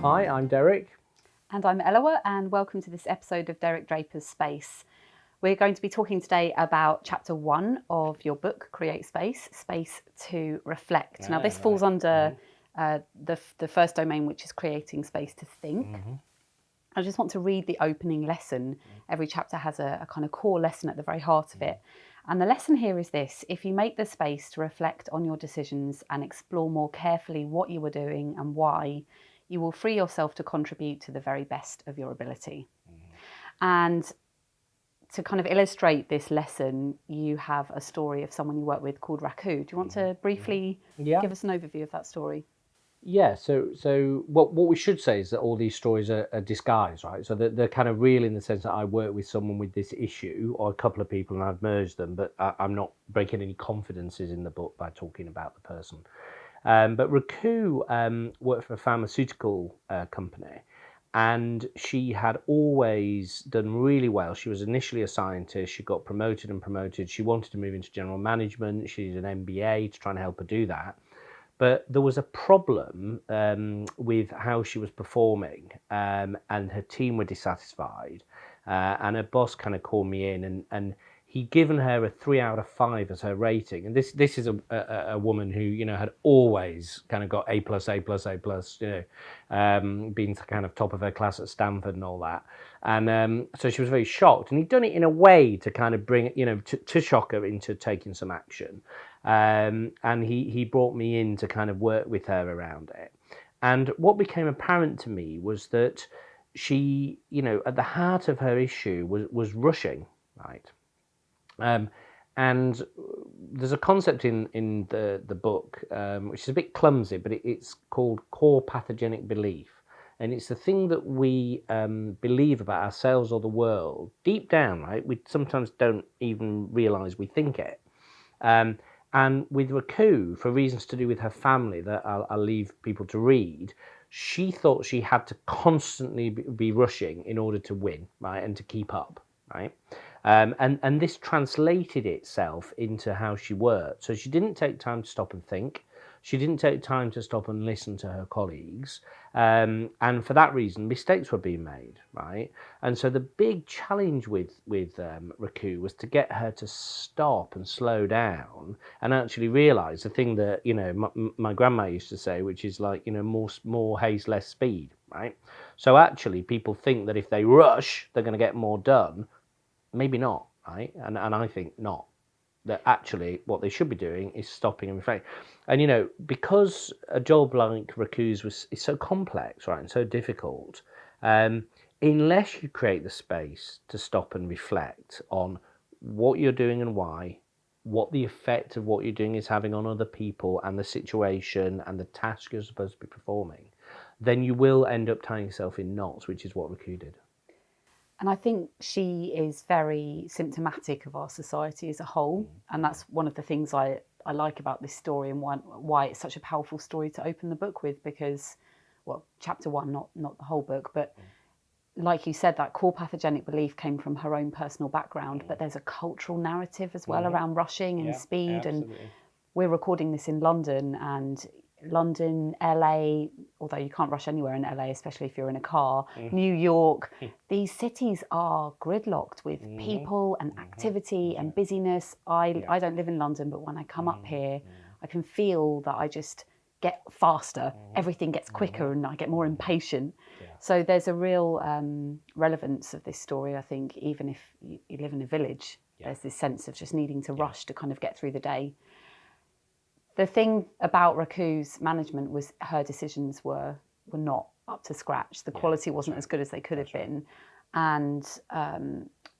Hi, I'm Derek. And I'm Eloa, and welcome to this episode of Derek Draper's Space. We're going to be talking today about chapter 1 of your book, Create Space, Space to Reflect. Now, this falls under the first domain, which is creating space to think. I just want to read the opening lesson. Every chapter has a kind of core lesson at the very heart of it. And the lesson here is this: if you make the space to reflect on your decisions and explore more carefully what you were doing and why, you will free yourself to contribute to the very best of your ability. And to kind of illustrate this lesson, you have a story of someone you work with called Raku. Do you want to briefly give us an overview of that story? Yeah, so what we should say is that all these stories are disguised, right? So they're kind of real in the sense that I work with someone with this issue, or a couple of people, and I've merged them, but I'm not breaking any confidences in the book by talking about the person. But Raku worked for a pharmaceutical company, and she had always done really well. She was initially a scientist. She got promoted and promoted. She wanted to move into general management. She did an MBA to try and help her do that. But there was a problem with how she was performing, and her team were dissatisfied. And her boss kind of called me in, and he'd given her a 3 out of 5 as her rating. And this is a woman who had always kind of got A plus, A plus, A plus, been kind of top of her class at Stanford and all that. And so she was very shocked. And he'd done it in a way to kind of bring to shock her into taking some action. And he brought me in to kind of work with her around it. And what became apparent to me was that she, at the heart of her issue was rushing, right? And there's a concept in the book, which is a bit clumsy, but it's called core pathogenic belief. And it's the thing that we believe about ourselves or the world deep down, right? We sometimes don't even realize we think it. And with Raku, for reasons to do with her family that I'll leave people to read, she thought she had to constantly be rushing in order to win, right, and to keep up, right? And this translated itself into how she worked. So she didn't take time to stop and think. She didn't take time to stop and listen to her colleagues. And for that reason, mistakes were being made, right? And so the big challenge with Raku was to get her to stop and slow down and actually realise the thing that, my grandma used to say, which is like, more haste, less speed, right? So actually people think that if they rush, they're going to get more done. Maybe not, right? And I think not. That actually what they should be doing is stopping and reflecting. And because a job like Raku's is so complex, right, and so difficult, unless you create the space to stop and reflect on what you're doing and why, what the effect of what you're doing is having on other people and the situation and the task you're supposed to be performing, then you will end up tying yourself in knots, which is what Raku did. And I think she is very symptomatic of our society as a whole. And that's one of the things I like about this story, and why it's such a powerful story to open the book with, because, well, chapter 1, not the whole book, but like you said, that core pathogenic belief came from her own personal background, but there's a cultural narrative as well around rushing and speed. Absolutely. And we're recording this in London, and London, LA, although you can't rush anywhere in LA, especially if you're in a car, New York, these cities are gridlocked with people and activity and busyness. I don't live in London, but when I come up here, I can feel that I just get faster. Everything gets quicker and I get more impatient. So there's a real relevance of this story, I think, even if you live in a village. There's this sense of just needing to rush to kind of get through the day. The thing about Raku's management was her decisions were not up to scratch. The quality wasn't as good as they could have been. And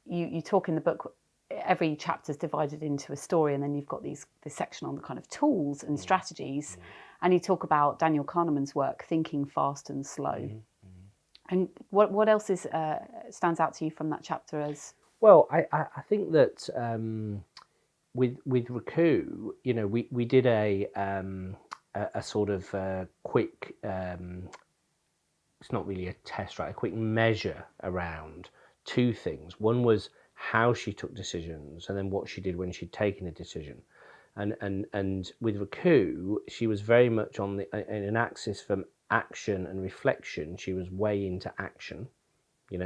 you talk in the book, every chapter is divided into a story, and then you've got this section on the kind of tools and strategies. And you talk about Daniel Kahneman's work, Thinking Fast and Slow. And what else stands out to you from that chapter as? Well, I think that with Raku, we did a sort of quick. It's not really a test, right? A quick measure around two things. One was how she took decisions, and then what she did when she'd taken a decision. And with Raku, she was very much in an axis from action and reflection, she was way into action.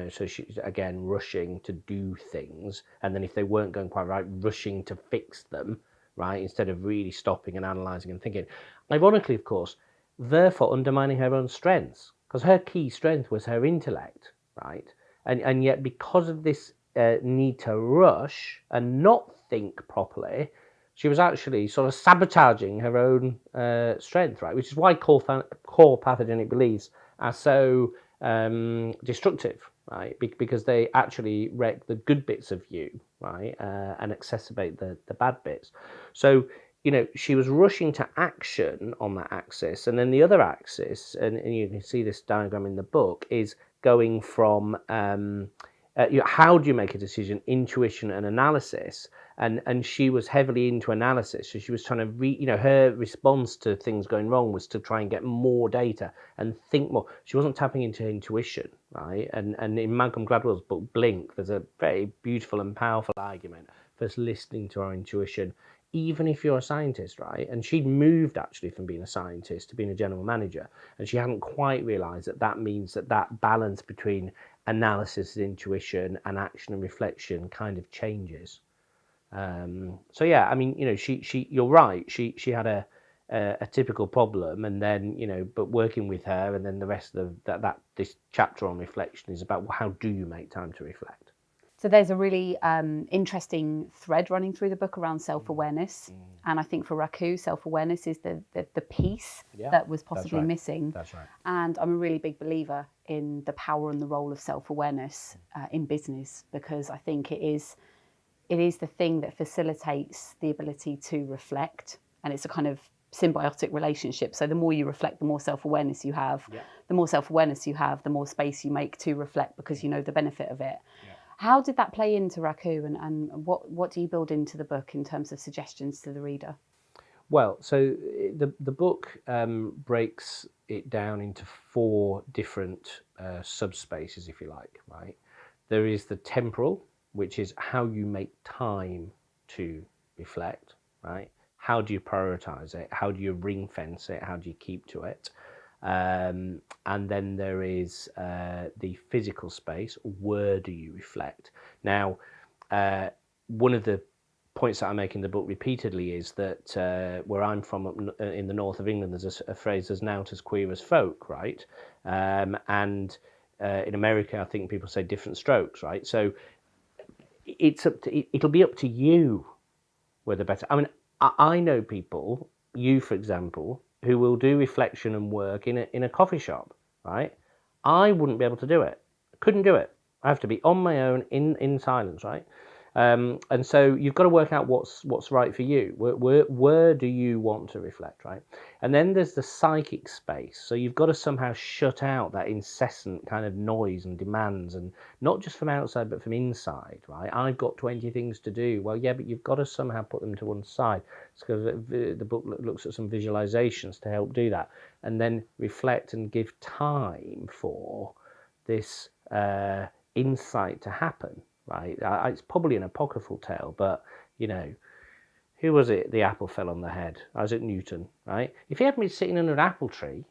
So she's again rushing to do things, and then if they weren't going quite right, rushing to fix them, right, instead of really stopping and analysing and thinking. Ironically, of course, therefore undermining her own strengths, because her key strength was her intellect, right? And yet because of this need to rush and not think properly, she was actually sort of sabotaging her own strength, right? Which is why core pathogenic beliefs are so destructive, right? Because they actually wreck the good bits of you, right? And exacerbate the bad bits. So, she was rushing to action on that axis, and then the other axis, and you can see this diagram in the book, is going from how do you make a decision, intuition and analysis, and she was heavily into analysis, so she was trying to her response to things going wrong was to try and get more data and think more. She wasn't tapping into her intuition, right? And in Malcolm Gladwell's book Blink, there's a very beautiful and powerful argument for us listening to our intuition, even if you're a scientist, right? And she'd moved actually from being a scientist to being a general manager, and she hadn't quite realised that means that balance between analysis and intuition and action and reflection kind of changes. So yeah, I mean, she you're right. She had a typical problem, and then but working with her, and then the rest of this chapter on reflection is about how do you make time to reflect. So there's a really interesting thread running through the book around self-awareness. And I think for Raku, self-awareness is the piece that was possibly missing. That's right. And I'm a really big believer in the power and the role of self-awareness in business, because I think it is the thing that facilitates the ability to reflect. And it's a kind of symbiotic relationship. So the more you reflect, the more self-awareness you have. Yeah. The more self-awareness you have, the more space you make to reflect, because you know the benefit of it. Yeah. How did that play into Raku, and what do you build into the book in terms of suggestions to the reader? Well, so the book breaks it down into 4 different subspaces, if you like, right? There is the temporal, which is how you make time to reflect, right? How do you prioritize it? How do you ring fence it? How do you keep to it? And then there is the physical space. Where do you reflect? Now, one of the points that I make in the book repeatedly is that where I'm from in the north of England, there's a phrase, "There's naught as queer as folk," right? And in America, I think people say different strokes, right? So it'll be up to you whether better. I mean, I know people, you for example, who will do reflection and work in a coffee shop, right? I wouldn't be able to do it. Couldn't do it. I have to be on my own in silence, right? And so you've got to work out what's right for you. Where do you want to reflect, right? And then there's the psychic space. So you've got to somehow shut out that incessant kind of noise and demands, and not just from outside, but from inside, right? I've got 20 things to do. Well, yeah, but you've got to somehow put them to one side. It's because the book looks at some visualizations to help do that. And then reflect and give time for this insight to happen. Right, it's probably an apocryphal tale, but who was it? The apple fell on the head. Isaac Newton, right? If he hadn't been sitting under an apple tree,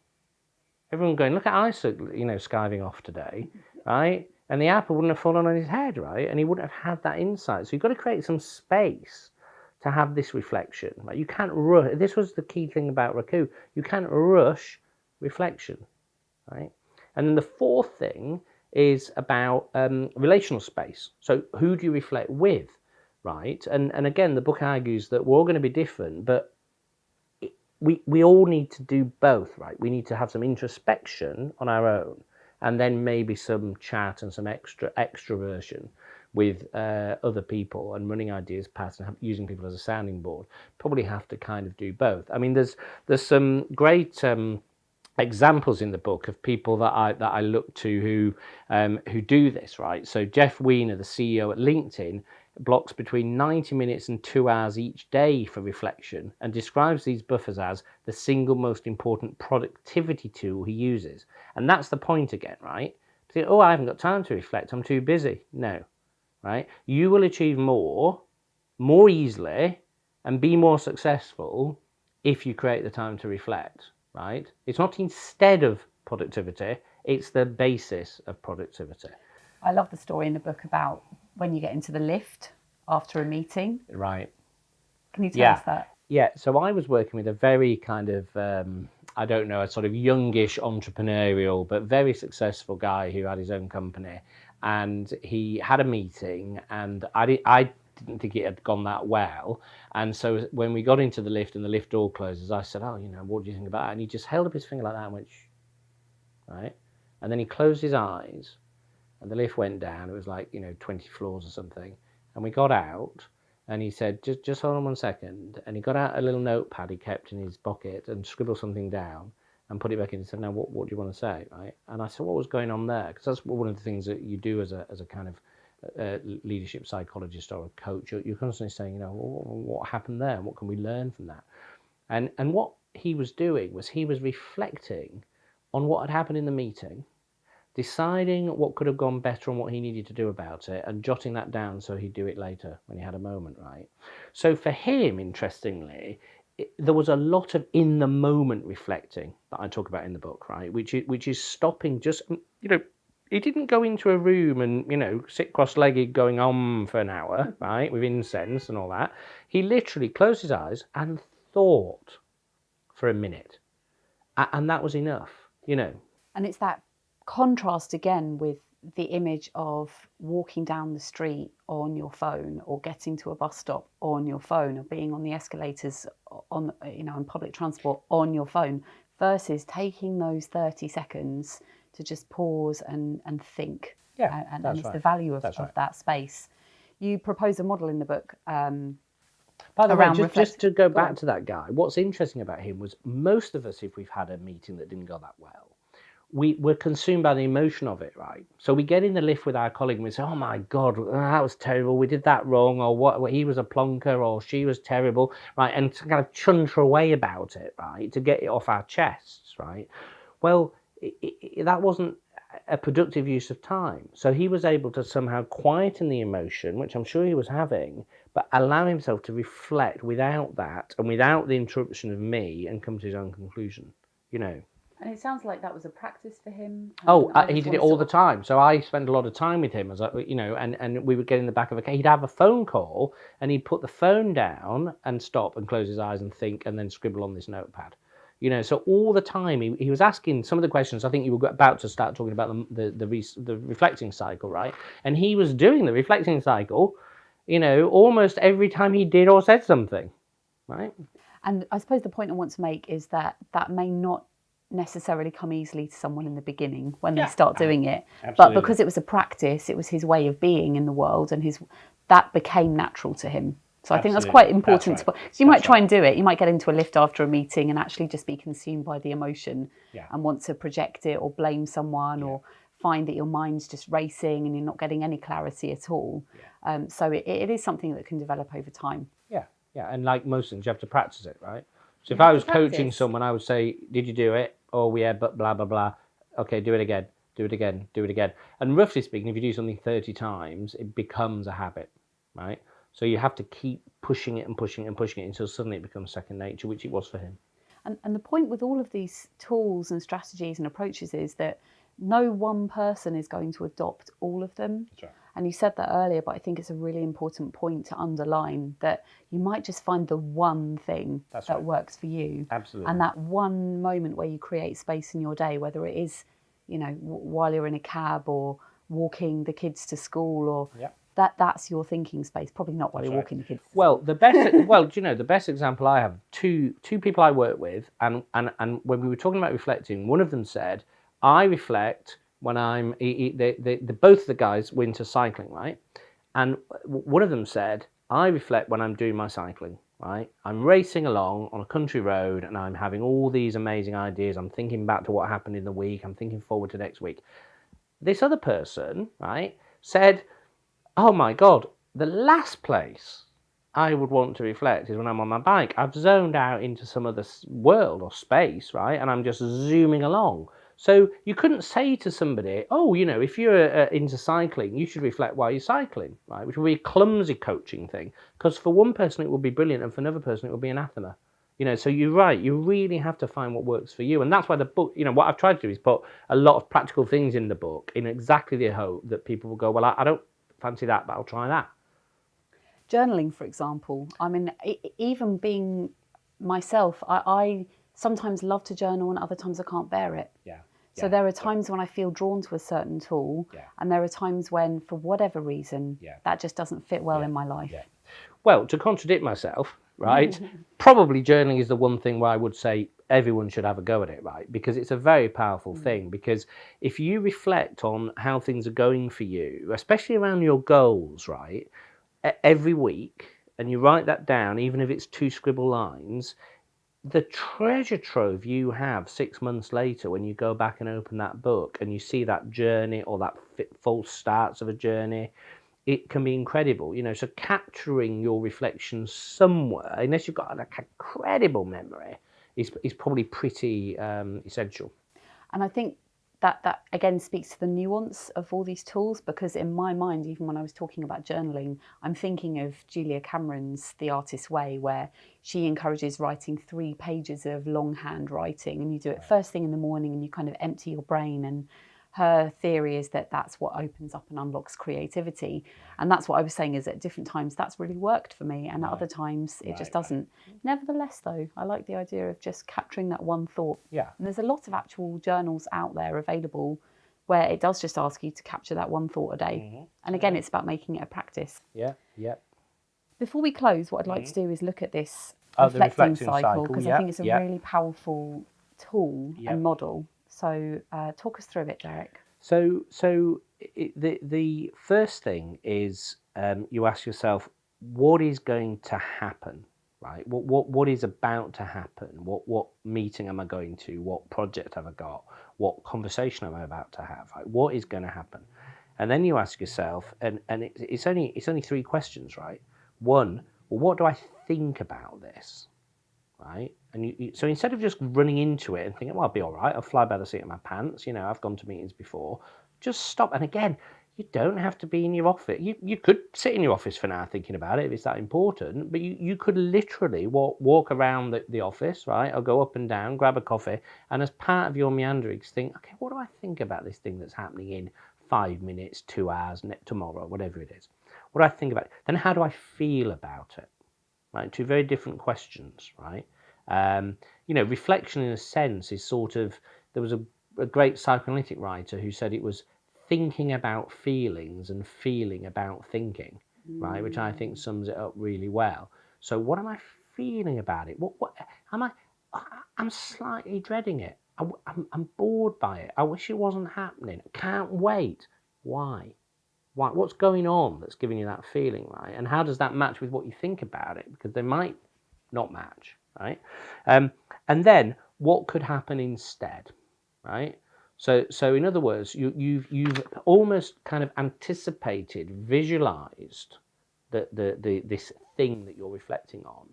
everyone going, look at Isaac, skiving off today, right? And the apple wouldn't have fallen on his head, right? And he wouldn't have had that insight. So you've got to create some space to have this reflection, right? You can't rush. This was the key thing about Raku. You can't rush reflection, right? And then the 4th thing is about relational space. So who do you reflect with, right? And again, the book argues that we're all going to be different, but we all need to do both, right? We need to have some introspection on our own, and then maybe some chat and some extroversion with other people, and running ideas past and using people as a sounding board. Probably have to kind of do both. I mean, there's some great examples in the book of people that I look to who do this, right? So Jeff Weiner, the CEO at LinkedIn, blocks between 90 minutes and 2 hours each day for reflection, and describes these buffers as the single most important productivity tool he uses. And that's the point again, right? Oh, I haven't got time to reflect, I'm too busy. No, right? You will achieve more easily and be more successful if you create the time to reflect. right? It's not instead of productivity, it's the basis of productivity. I love the story in the book about when you get into the lift after a meeting. Right. Can you tell us that? Yeah, so I was working with a very kind of, I don't know, a sort of youngish entrepreneurial, but very successful guy who had his own company. And he had a meeting, and I didn't think it had gone that well. And so when we got into the lift and the lift door closes, I said, oh, what do you think about it? And he just held up his finger like that and went, shh, right? And then he closed his eyes, and the lift went down. It was like, 20 floors or something. And we got out. And he said, just hold on 1 second. And he got out a little notepad he kept in his pocket and scribbled something down and put it back in and said, now, what do you want to say, right? And I said, what was going on there? Because that's one of the things that you do as a kind of leadership psychologist or a coach. You're constantly saying, what happened there? What can we learn from that? And what he was doing was he was reflecting on what had happened in the meeting, deciding what could have gone better and what he needed to do about it, and jotting that down so he'd do it later when he had a moment, right? So for him, interestingly, there was a lot of in the moment reflecting that I talk about in the book, right? Which is stopping just, he didn't go into a room and, sit cross-legged going on for an hour, right, with incense and all that. He literally closed his eyes and thought for a minute. And that was enough, And it's that contrast again with the image of walking down the street on your phone, or getting to a bus stop on your phone, or being on the escalators on public transport on your phone, versus taking those 30 seconds to just pause and think. Yeah, and that's it's right. the value of that space. You propose a model in the book. By the way, just to go back on. to that guy, what's interesting about him was most of us, if we've had a meeting that didn't go that well, we're consumed by the emotion of it, right? So we get in the lift with our colleague and we say, oh my God, that was terrible, we did that wrong, or what, he was a plonker, or she was terrible, right? And to kind of chunter away about it, right? To get it off our chests, right? Well, that wasn't a productive use of time. So he was able to somehow quieten the emotion, which I'm sure he was having, but allow himself to reflect without that and without the interruption of me, and come to his own conclusion, And it sounds like that was a practice for him. He did it all the time. So I spent a lot of time with him, and we would get in the back of a car. He'd have a phone call, and he'd put the phone down and stop and close his eyes and think, and then scribble on this notepad. So all the time he was asking some of the questions. I think you were about to start talking about the reflecting cycle, right? And he was doing the reflecting cycle, almost every time he did or said something, right? And I suppose the point I want to make is that may not necessarily come easily to someone in the beginning when they start doing it. Absolutely. But because it was a practice, it was his way of being in the world, and that became natural to him. So I think that's quite important. So you might try and do it. You might get into a lift after a meeting and actually just be consumed by the emotion and want to project it or blame someone or find that your mind's just racing and you're not getting any clarity at all. So it is something that can develop over time. Yeah, and like most things, you have to practice it, right? So if I was coaching someone, I would say, did you do it? Oh, yeah, but blah, blah, blah. Okay, do it again, do it again, do it again. And roughly speaking, if you do something 30 times, it becomes a habit, right? So you have to keep pushing it and pushing it and pushing it until suddenly it becomes second nature, which it was for him. And the point with all of these tools and strategies and approaches is that no one person is going to adopt all of them. That's right. And you said that earlier, but I think it's a really important point to underline that you might just find the one thing that works for you. Absolutely. And that one moment where you create space in your day, whether it is, while you're in a cab or walking the kids to school, or that's your thinking space. Probably not while you're walking the kids to school. The best example I have, two people I work with, and when we were talking about reflecting, one of them said, I reflect when I'm, both the guys were into cycling, right? And one of them said, I reflect when I'm doing my cycling, right? I'm racing along on a country road and I'm having all these amazing ideas. I'm thinking back to what happened in the week. I'm thinking forward to next week. This other person, right, said, oh my God, the last place I would want to reflect is when I'm on my bike. I've zoned out into some other world or space, right? And I'm just zooming along. So you couldn't say to somebody, oh, if you're into cycling, you should reflect while you're cycling, right? Which would be a clumsy coaching thing. Because for one person, it would be brilliant. And for another person, it would be anathema. So you're right. You really have to find what works for you, and that's why the book. What I've tried to do is put a lot of practical things in the book, in exactly the hope that people will go, well, I don't fancy that, but I'll try that. Journaling, for example. I mean, even being myself, I sometimes love to journal and other times I can't bear it. Yeah. So there are times when I feel drawn to a certain tool, and there are times when, for whatever reason, that just doesn't fit well in my life. Yeah. Well, to contradict myself, right, probably journaling is the one thing where I would say everyone should have a go at it, right? Because it's a very powerful thing. Because if you reflect on how things are going for you, especially around your goals, right, every week, and you write that down, even if it's 2 scribble lines, the treasure trove you have 6 months later when you go back and open that book and you see that journey or that false starts of a journey, it can be incredible. So capturing your reflections somewhere, unless you've got like a credible memory, is probably pretty essential. And I think that again speaks to the nuance of all these tools, because in my mind, even when I was talking about journaling, I'm thinking of Julia Cameron's The Artist's Way, where she encourages writing 3 pages of longhand writing, and you do it first thing in the morning and you kind of empty your brain. And her theory is that that's what opens up and unlocks creativity. And that's what I was saying, is at different times that's really worked for me, and at other times it just doesn't. Nevertheless, though, I like the idea of just capturing that one thought. Yeah. And there's a lot of actual journals out there available where it does just ask you to capture that one thought a day. And again, it's about making it a practice. Yeah. Before we close, what I'd like to do is look at this the reflecting cycle, because I think it's a really powerful tool and model. So talk us through it, Derek. So the first thing is you ask yourself, what is going to happen, right? What is about to happen? What meeting am I going to? What project have I got? What conversation am I about to have? Right? What is going to happen? And then you ask yourself, and it's only 3 questions, right? 1, well, what do I think about this? Right? And so instead of just running into it and thinking, well, I'll be all right, I'll fly by the seat of my pants, I've gone to meetings before, just stop. And again, you don't have to be in your office. You could sit in your office for now thinking about it if it's that important, but you could literally walk around the office, right, or go up and down, grab a coffee, and as part of your meanderings think, okay, what do I think about this thing that's happening in 5 minutes, 2 hours, tomorrow, whatever it is? What do I think about it? Then how do I feel about it? Right, 2 very different questions, right? Reflection in a sense is sort of, there was a great psychoanalytic writer who said it was thinking about feelings and feeling about thinking, right? Which I think sums it up really well. So what am I feeling about it? What am I? I'm slightly dreading it. I'm bored by it. I wish it wasn't happening. I can't wait. Why? What's going on that's giving you that feeling, right? And how does that match with what you think about it? Because they might not match, right? And then what could happen instead, right? So in other words, you've almost kind of anticipated, visualized this thing that you're reflecting on,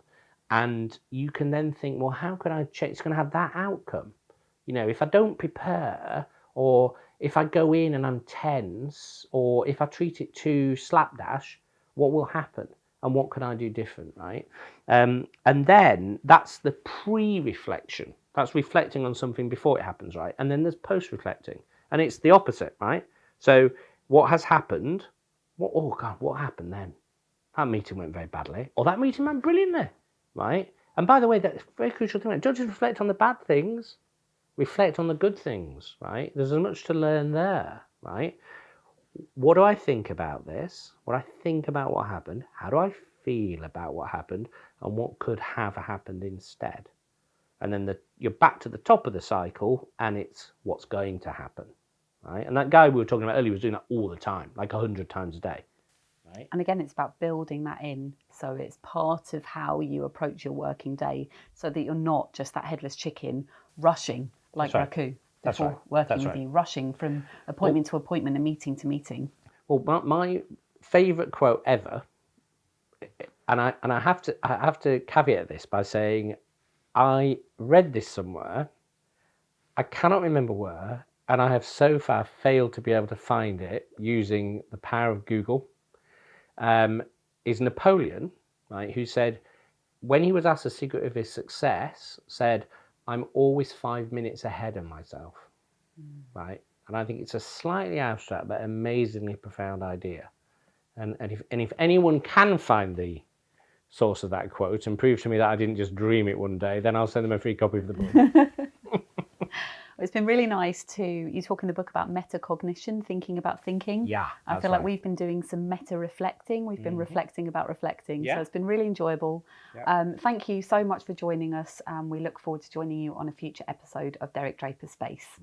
and you can then think, well, how could I change? It's going to have that outcome. If I don't prepare, or if I go in and I'm tense, or if I treat it too slapdash, what will happen? And what can I do different, right? And then that's the pre-reflection. That's reflecting on something before it happens, right? And then there's post-reflecting. And it's the opposite, right? So what has happened? Oh, God, what happened then? That meeting went very badly. Or that meeting went brilliantly, right? And by the way, that's a very crucial thing. Don't just reflect on the bad things. Reflect on the good things, right? There's as much to learn there, right? What do I think about this? What do I think about what happened? How do I feel about what happened? And what could have happened instead? And then you're back to the top of the cycle, and it's what's going to happen, right? And that guy we were talking about earlier was doing that all the time, like 100 times a day, right? And again, it's about building that in. So it's part of how you approach your working day, so that you're not just that headless chicken rushing like Raku before working with you, rushing from appointment to appointment and meeting to meeting. Well, my favourite quote ever, and I have to caveat this by saying I read this somewhere, I cannot remember where, and I have so far failed to be able to find it using the power of Google, is Napoleon, right, who said, when he was asked the secret of his success, said, "I'm always 5 minutes ahead of myself." Right? And I think it's a slightly abstract but amazingly profound idea. And if anyone can find the source of that quote and prove to me that I didn't just dream it one day, then I'll send them a free copy of the book. It's been really nice you talk in the book about metacognition, thinking about thinking. Yeah, I feel like we've been doing some meta reflecting. We've been reflecting about reflecting. Yeah. So it's been really enjoyable. Yeah. Thank you so much for joining us. We look forward to joining you on a future episode of Derek Draper's Space.